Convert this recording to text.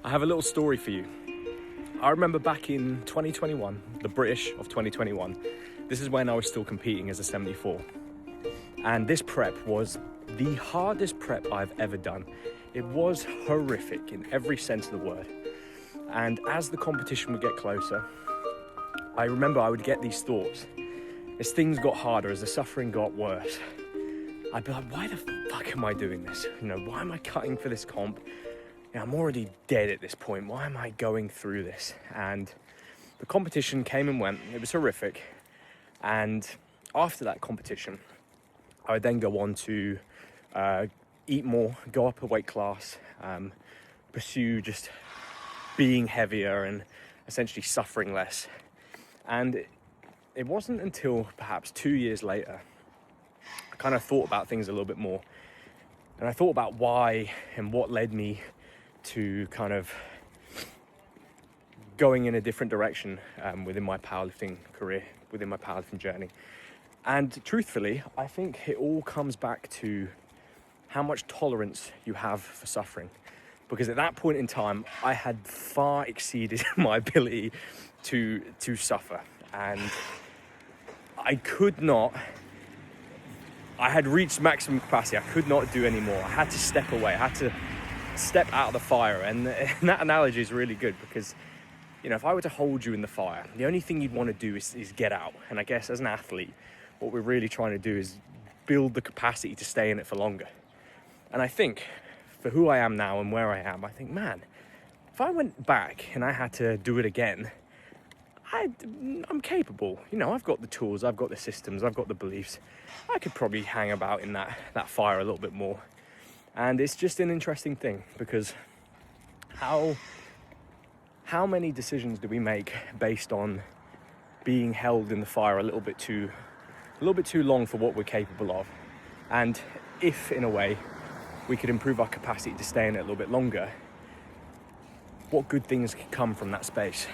I have a little story for you. I remember back in 2021, the British of 2021, this is when I was still competing as a 74. And this prep was the hardest prep I've ever done. It was horrific in every sense of the word. And as the competition would get closer, I remember I would get these thoughts. As things got harder, as the suffering got worse, I'd be like, why the fuck am I doing this? Why am I cutting for this comp? I'm already dead at this point. Why am I going through this? And the competition came and went. It was horrific. And after that competition, I would then go on to eat more, go up a weight class, pursue just being heavier and essentially suffering less. And it wasn't until perhaps 2 years later, I kind of thought about things a little bit more. And I thought about why and what led me to kind of going in a different direction within my powerlifting career, within my powerlifting journey. And truthfully, I think it all comes back to how much tolerance you have for suffering. Because at that point in time, I had far exceeded my ability to suffer. And I had reached maximum capacity. I could not do any more. I had to step away. I had to step out of the fire. And that analogy is really good because, if I were to hold you in the fire, the only thing you'd want to do is get out. And I guess as an athlete, what we're really trying to do is build the capacity to stay in it for longer. And I think for who I am now and where I am, I think, man, if I went back and I had to do it again, I'm capable. I've got the tools, I've got the systems, I've got the beliefs. I could probably hang about in that fire a little bit more. And it's just an interesting thing because how many decisions do we make based on being held in the fire a little bit too long for what we're capable of? And if, in a way, we could improve our capacity to stay in it a little bit longer, what good things could come from that space?